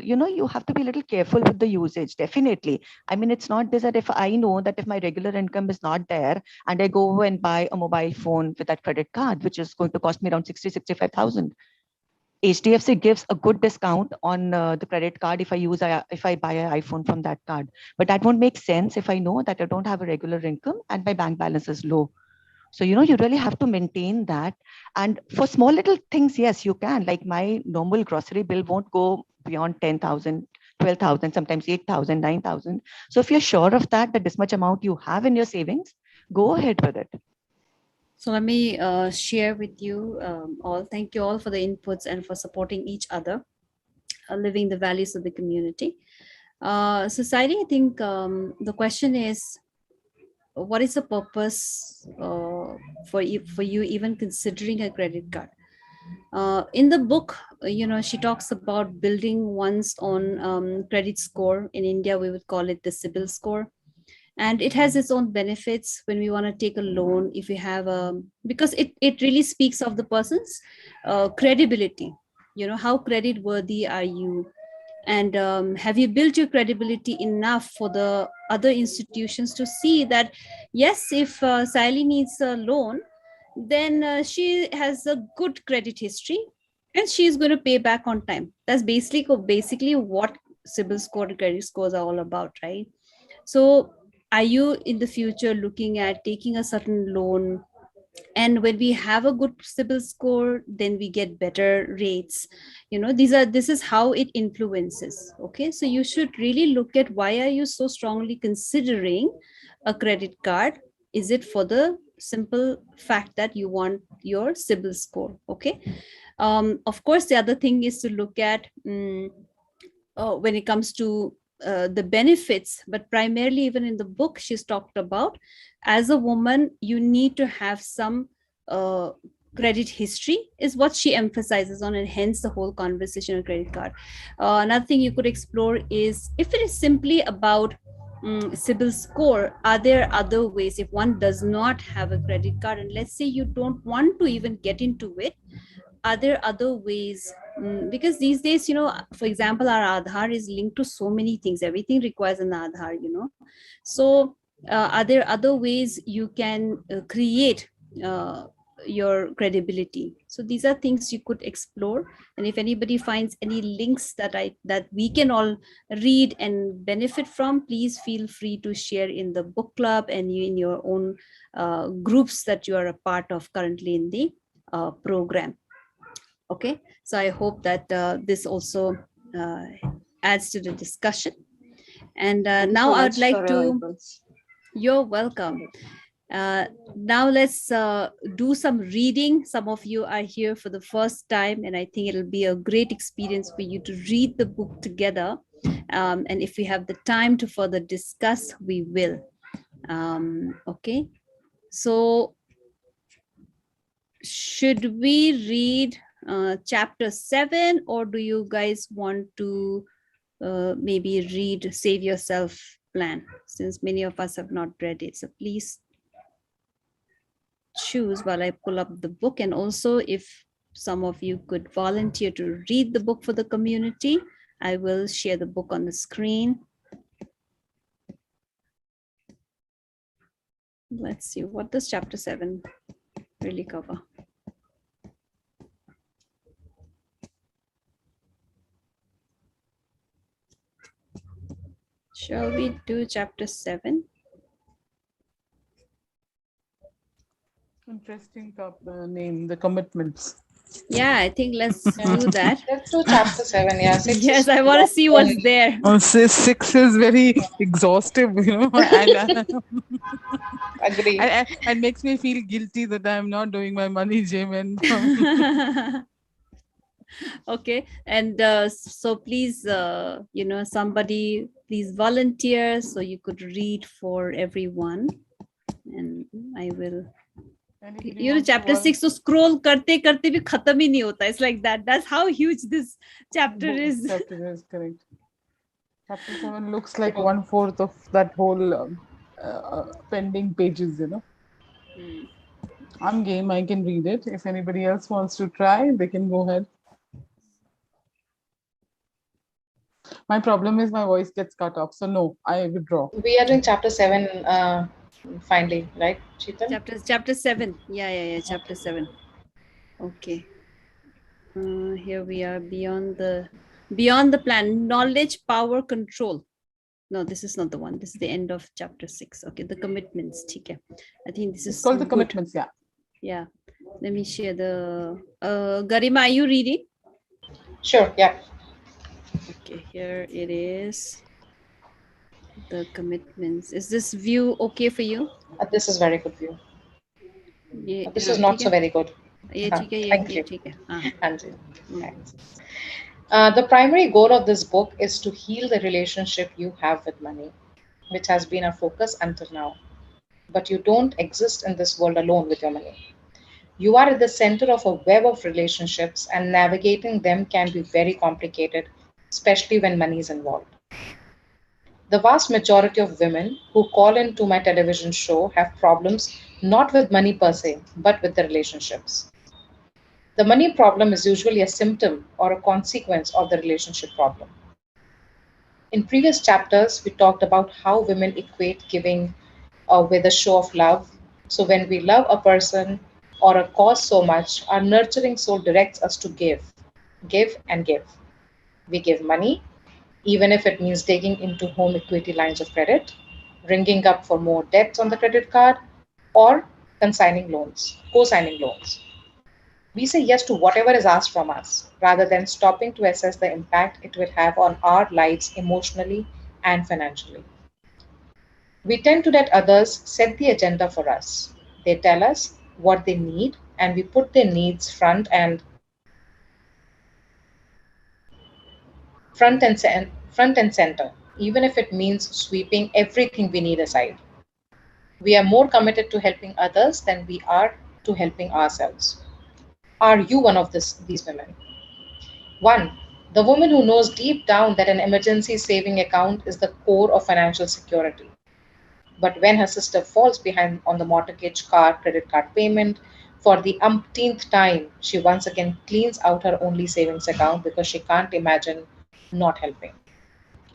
you have to be a little careful with the usage, definitely. I mean, it's not this that if I know that if my regular income is not there and I go and buy a mobile phone with that credit card, which is going to cost me around 65,000, HDFC gives a good discount on the credit card if I buy an iPhone from that card. But that won't make sense if I know that I don't have a regular income and my bank balance is low. So, you really have to maintain that. And for small little things, yes, you can. Like my normal grocery bill won't go beyond 10,000, 12,000, sometimes 8,000, 9,000. So if you're sure of that this much amount you have in your savings, go ahead with it. So let me share with you all. Thank you all for the inputs and for supporting each other, living the values of the community. Society, I think the question is, what is the purpose for you even considering a credit card? In the book, she talks about building one's own credit score. In India, we would call it the CIBIL score. And it has its own benefits when we want to take a loan. If you have because it really speaks of the person's credibility. How credit worthy are you? And have you built your credibility enough for the other institutions to see that, yes, if Sally needs a loan, then she has a good credit history and she's going to pay back on time. That's basically what CIBIL score and credit scores are all about, right? So are you in the future looking at taking a certain loan, and when we have a good CIBIL score, then we get better rates? This is how it influences. Okay, so you should really look at, why are you so strongly considering a credit card? Is it for the simple fact that you want your CIBIL score? Okay. Of course, the other thing is to look at when it comes to the benefits, but primarily, even in the book, she's talked about, as a woman, you need to have some credit history, is what she emphasizes on, and hence the whole conversation on credit card. Another thing you could explore is, if it is simply about CIBIL score, are there other ways? If one does not have a credit card, and let's say you don't want to even get into it, are there other ways? Because these days, for example, our Aadhaar is linked to so many things. Everything requires an Aadhaar, So are there other ways you can create your credibility. So these are things you could explore, and if anybody finds any links that we can all read and benefit from, please feel free to share in the book club and in your own groups that you are a part of currently in the program. Okay, so I hope that this also adds to the discussion. And now I would like to, you're welcome. Now let's do some reading. Some of you are here for the first time, and I think it'll be a great experience for you to read the book together. And if we have the time to further discuss, we will. Okay, so should we read chapter 7, or do you guys want to maybe read Save Yourself Plan, since many of us have not read it? So please choose while I pull up the book. And also, if some of you could volunteer to read the book for the community, I will share the book on the screen. Let's see, what does chapter 7 really cover? Shall we do chapter 7? Interesting name, The Commitments. Yeah, I think let's do that. Let's do chapter 7. Yeah. Yes, I want to see what's there. 6 is very exhaustive, and Agree. and makes me feel guilty that I'm not doing my money gym. And okay, and so please, somebody please volunteer so you could read for everyone, and I will. Chapter 6 so scroll karte karte bhi khatam hi nahi hota. It's like that. That's how huge this chapter is. Chapter is correct. Chapter 7 looks like 1/4 of that whole pending pages, I'm game. I can read it. If anybody else wants to try, they can go ahead. My problem is my voice gets cut off, so no, I withdraw. We are doing chapter 7 finally, right, Sheetal? Chapter 7. Yeah. Chapter 7. Okay. Here we are, beyond the plan, knowledge, power, control. No, this is not the one. This is the end of chapter 6. Okay, the commitments. Okay. I think this is called the commitments. Yeah. Yeah. Let me share the. Garima, are you reading? Sure. Yeah. Okay, here it is. The commitments. Is this view okay for you? This is very good view. Yeah, this is not so very good. Thank you. Thanks. The primary goal of this book is to heal the relationship you have with money, which has been a focus until now. But you don't exist in this world alone with your money. You are at the center of a web of relationships, and navigating them can be very complicated, especially when money is involved. The vast majority of women who call into my television show have problems not with money per se, but with the relationships. The money problem is usually a symptom or a consequence of the relationship problem. In previous chapters, we talked about how women equate giving with a show of love. So when we love a person or a cause so much, our nurturing soul directs us to give and give. We give money, even if it means digging into home equity lines of credit, ringing up for more debts on the credit card, or co-signing loans. We say yes to whatever is asked from us, rather than stopping to assess the impact it will have on our lives emotionally and financially. We tend to let others set the agenda for us. They tell us what they need, and we put their needs front and center, even if it means sweeping everything we need aside. We are more committed to helping others than we are to helping ourselves. Are you one of these women? 1. The woman who knows deep down that an emergency saving account is the core of financial security. But when her sister falls behind on the mortgage, credit card payment for the umpteenth time, she once again cleans out her only savings account because she can't imagine not helping.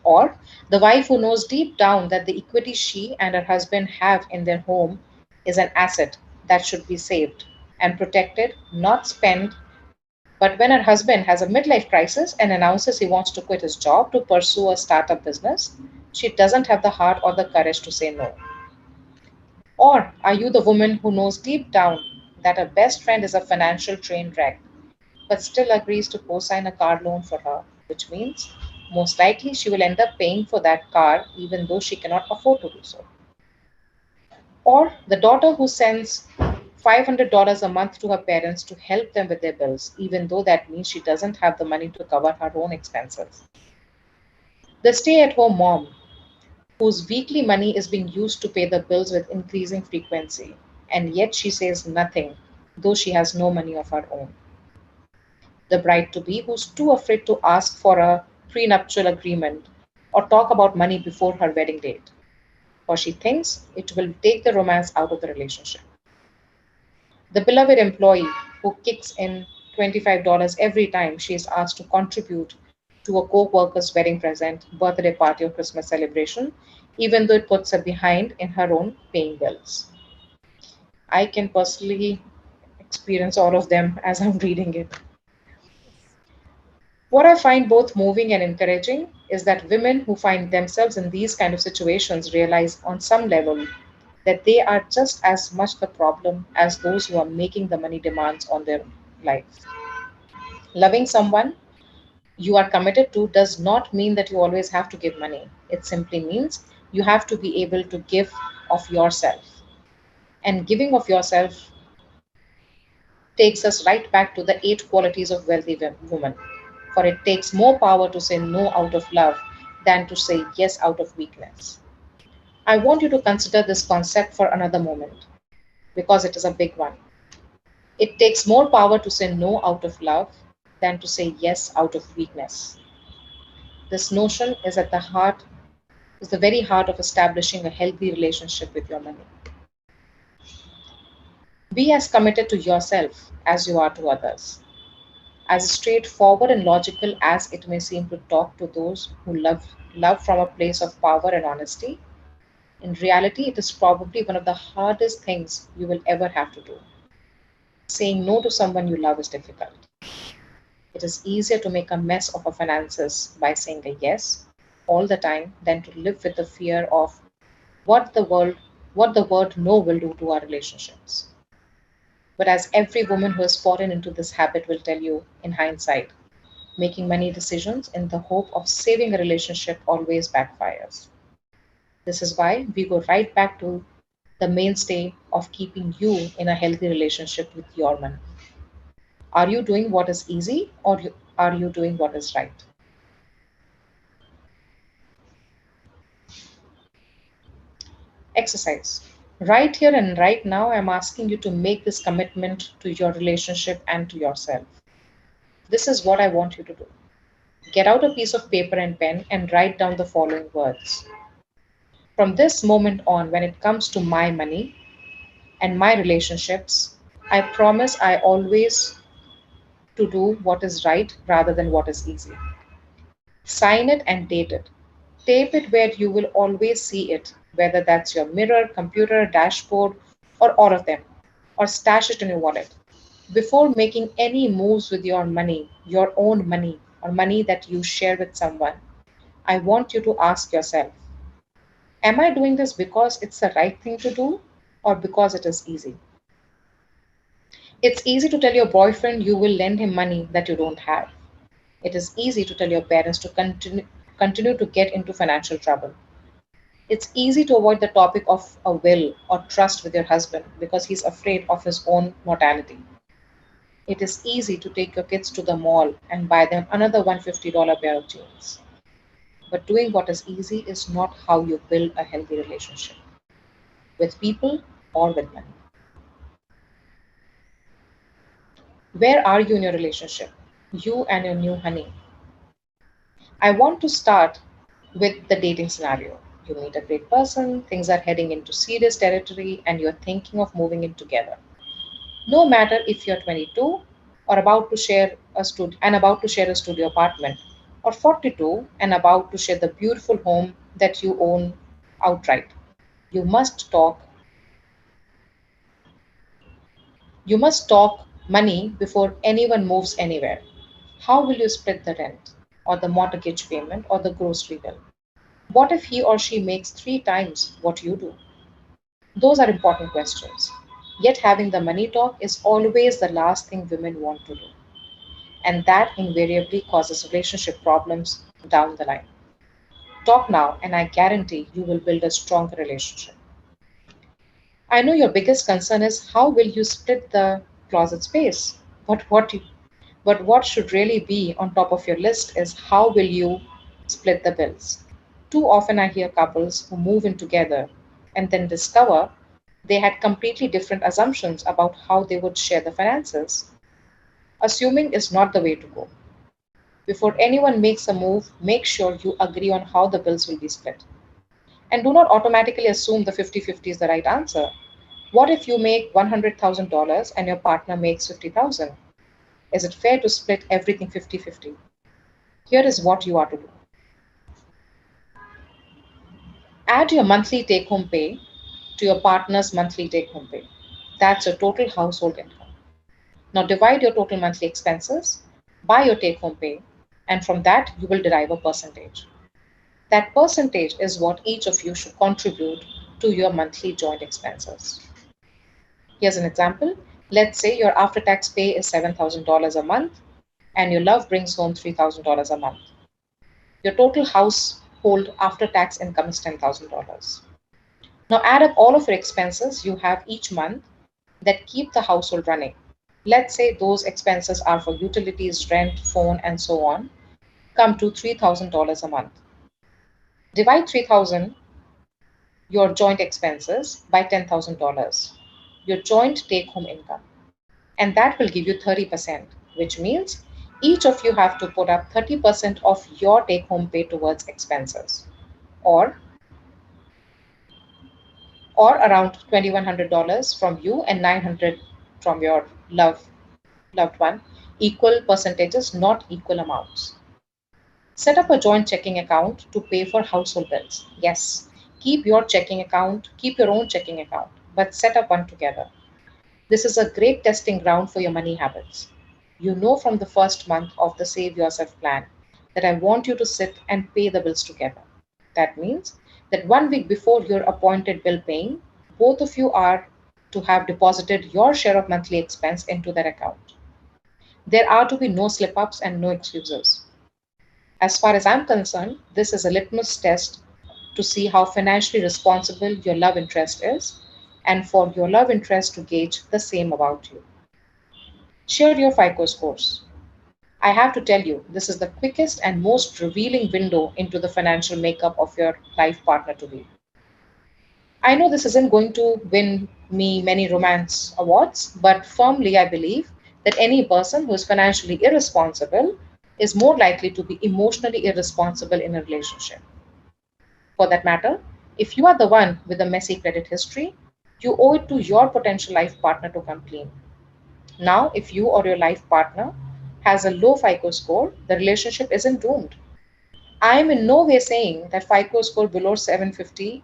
Or the wife who knows deep down that the equity she and her husband have in their home is an asset that should be saved, and protected, not spent. But when her husband has a midlife crisis and announces he wants to quit his job to pursue a startup business, she doesn't have the heart or the courage to say no. Or are you the woman who knows deep down that her best friend is a financial train wreck, but still agrees to co sign a car loan for her, which means most likely she will end up paying for that car even though she cannot afford to do so? Or the daughter who sends $500 a month to her parents to help them with their bills, even though that means she doesn't have the money to cover her own expenses. The stay at home mom whose weekly money is being used to pay the bills with increasing frequency, and yet she says nothing, though she has no money of her own. The bride to be who's too afraid to ask for a prenuptial agreement or talk about money before her wedding date, for she thinks it will take the romance out of the relationship. The beloved employee who kicks in $25 every time she is asked to contribute to a co worker's wedding present, birthday party, or Christmas celebration, even though it puts her behind in her own paying bills. I can personally experience all of them as I'm reading it. What I find both moving and encouraging is that women who find themselves in these kind of situations realize on some level that they are just as much the problem as those who are making the money demands on their life. Loving someone you are committed to does not mean that you always have to give money. It simply means you have to be able to give of yourself. And giving of yourself takes us right back to the eight qualities of wealthy woman. For it takes more power to say no out of love than to say yes out of weakness. I want you to consider this concept for another moment because it is a big one. It takes more power to say no out of love than to say yes out of weakness. This notion is at the heart, is the very heart of establishing a healthy relationship with your money. Be as committed to yourself as you are to others. As straightforward and logical as it may seem to talk to those who love from a place of power and honesty, in reality it is probably one of the hardest things you will ever have to do. Saying no to someone you love is difficult. It is easier to make a mess of our finances by saying a yes all the time than to live with the fear of what the world what the word no will do to our relationships. But as every woman who has fallen into this habit will tell you in hindsight, making money decisions in the hope of saving a relationship always backfires. This is why we go right back to the mainstay of keeping you in a healthy relationship with your money. Are you doing what is easy or are you doing what is right? Exercise. Right here and right now, I'm asking you to make this commitment to your relationship and to yourself. This is what I want you to do. Get out a piece of paper and pen and write down the following words. From this moment on, when it comes to my money and my relationships, I promise I always to do what is right rather than what is easy. Sign it and date it. Tape it where you will always see it, whether that's your mirror, computer, dashboard, or all of them, or stash it in your wallet. Before making any moves with your money, your own money, or money that you share with someone, I want you to ask yourself, am I doing this because it's the right thing to do or because it is easy? It's easy to tell your boyfriend you will lend him money that you don't have. It is easy to tell your parents to continue to get into financial trouble. It's easy to avoid the topic of a will or trust with your husband because he's afraid of his own mortality. It is easy to take your kids to the mall and buy them another $150 pair of jeans. But doing what is easy is not how you build a healthy relationship with people or with money. Where are you in your relationship? You and your new honey. I want to start with the dating scenario. You meet a great person, things are heading into serious territory, and you're thinking of moving in together. No matter if you're 22 or about to share a studio apartment, or 42 and about to share the beautiful home that you own outright. You must talk You must talk money before anyone moves anywhere. How will you split the rent, or the mortgage payment, or the grocery bill? What if he or she makes 3 times what you do? Those are important questions. Yet, having the money talk is always the last thing women want to do. And that invariably causes relationship problems down the line. Talk now, and I guarantee you will build a stronger relationship. I know your biggest concern is how will you split the closet space? But what should really be on top of your list is how will you split the bills? Too often I hear couples who move in together and then discover they had completely different assumptions about how they would share the finances. Assuming is not the way to go. Before anyone makes a move, make sure you agree on how the bills will be split. And do not automatically assume the 50-50 is the right answer. What if you make $100,000 and your partner makes 50,000? Is it fair to split everything 50-50? Here is what you are to do. Add your monthly take home pay to your partner's monthly take home pay. That's your total household income. Now divide your total monthly expenses by your take home pay, and from that you will derive a percentage. That percentage is what each of you should contribute to your monthly joint expenses. Here's an example. Let's say your after tax pay is $7,000 a month and your love brings home $3,000 a month. Your total household after tax income is $10,000. Now add up all of your expenses you have each month that keep the household running. Let's say those expenses are for utilities, rent, phone, and so on, come to $3,000 a month. Divide 3,000, your joint expenses, by $10,000, your joint take home income. And that will give you 30%, which means each of you have to put up 30% of your take home pay towards expenses, or around $2,100 from you and 900 from your loved one, equal percentages, not equal amounts. Set up a joint checking account to pay for household bills. Yes, keep your own checking account, but set up one together. This is a great testing ground for your money habits. You know from the first month of the Save Yourself plan that I want you to sit and pay the bills together. That means that 1 week before your appointed bill paying, both of you are to have deposited your share of monthly expense into that account. There are to be no slip ups and no excuses. As far as I'm concerned, this is a litmus test to see how financially responsible your love interest is, and for your love interest to gauge the same about you. Share your FICO scores. I have to tell you, this is the quickest and most revealing window into the financial makeup of your life partner to be. I know this isn't going to win me many romance awards, but firmly I believe that any person who is financially irresponsible is more likely to be emotionally irresponsible in a relationship. For that matter, if you are the one with a messy credit history, you owe it to your potential life partner to come clean. Now, if you or your life partner has a low FICO score, the relationship isn't doomed. I am in no way saying that FICO score below 750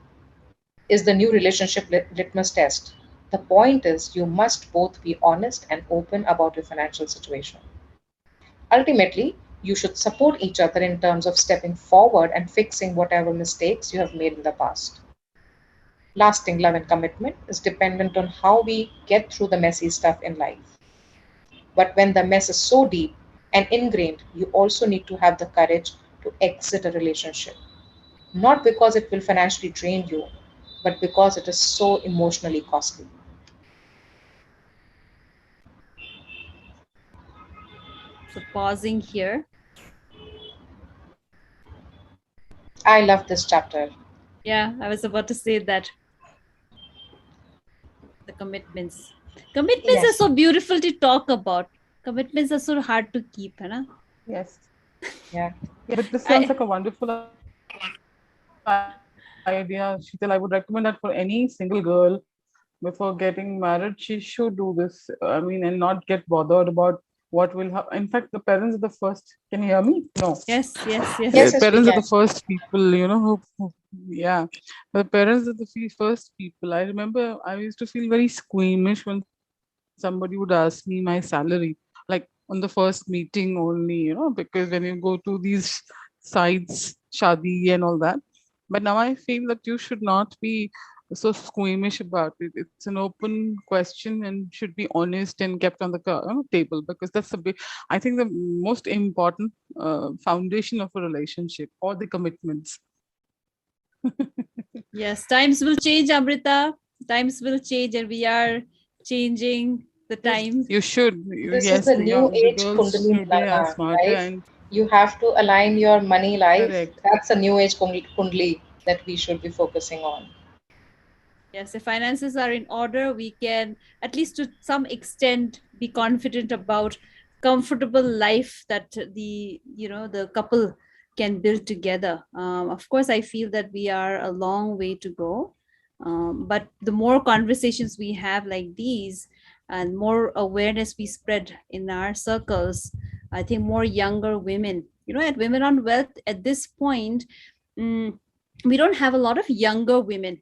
is the new relationship litmus test. The point is, you must both be honest and open about your financial situation. Ultimately, you should support each other in terms of stepping forward and fixing whatever mistakes you have made in the past. Lasting love and commitment is dependent on how we get through the messy stuff in life. But when the mess is so deep and ingrained, you also need to have the courage to exit a relationship. Not because it will financially drain you, but because it is so emotionally costly. So pausing here. I love this chapter. Yeah, I was about to say that. The commitments. Commitments are Yes. so beautiful to talk about. Commitments are so hard to keep, huh? Yes. Yeah. But this sounds like a wonderful idea, Sheetal. I would recommend that for any single girl before getting married. She should do this. I mean, and not get bothered about what will happen. In fact, the parents are the first. Can you hear me? No. Yes, yes, The yes. Yes, parents yes, are we the can. first people, yeah. The parents are the first people. I remember I used to feel very squeamish when someone somebody would ask me my salary, like on the first meeting only, because when you go to these sites, shadi and all that. But now I feel that you should not be so squeamish about it. It's an open question and should be honest and kept on the table, because that's the big, I think the most important foundation of a relationship or the commitments. Yes, times will change, Amrita. Times will change, and we are changing the times. You should. This is the new age Kundalini Lana, right? And you have to align your money life. Correct. That's a new age Kundali that we should be focusing on. Yes, if finances are in order, we can, at least to some extent, be confident about comfortable life that the couple can build together. Of course, I feel that we are a long way to go. But the more conversations we have like these and more awareness we spread in our circles, I think more younger women, at Women on Wealth at this point, we don't have a lot of younger women,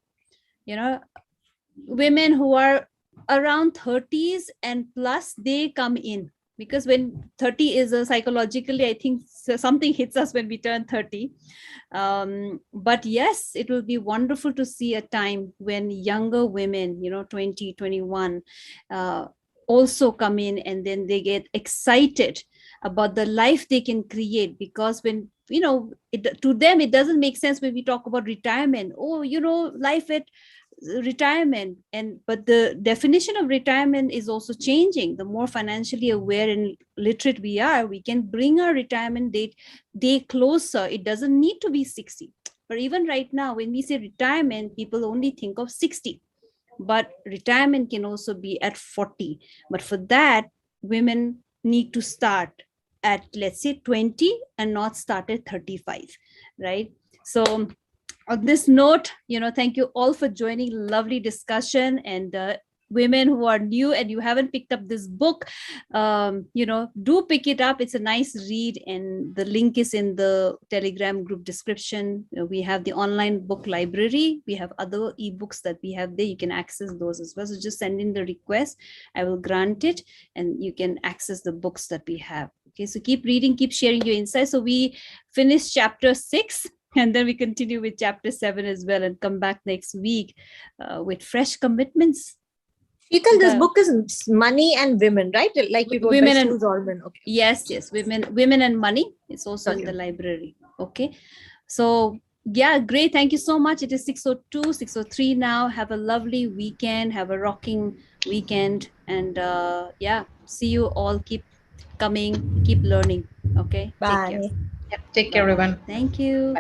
women who are around 30s and plus, they come in, because when 30 is psychologically, I think something hits us when we turn 30. But yes, it will be wonderful to see a time when younger women, 20, 21, also come in, and then they get excited about the life they can create, because when to them it doesn't make sense when we talk about retirement. Life at retirement, but the definition of retirement is also changing. The more financially aware and literate we are, we can bring our retirement day closer. It doesn't need to be 60, but even right now when we say retirement, people only think of 60, but retirement can also be at 40. But for that, women need to start at, let's say, 20 and not start at 35, right? So on this note, thank you all for joining. Lovely discussion. And women who are new and you haven't picked up this book, do pick it up. It's a nice read, and the link is in the Telegram group description. We have the online book library. We have other ebooks that we have there. You can access those as well. So just send in the request. I will grant it, and you can access the books that we have. Okay, so keep reading, keep sharing your insights. So we finished chapter 6. And then we continue with chapter 7 as well, and come back next week with fresh commitments. Sheetal, this book is Money and Women, right? Like you wrote Women by and Sue Zorman. Okay. Yes, women and money. It's also in the library. Okay. So yeah, great. Thank you so much. It is 6:02, 6:03 now. Have a lovely weekend. Have a rocking weekend. And see you all. Keep coming. Keep learning. Okay. Bye. Yep, take care, everyone. Thank you.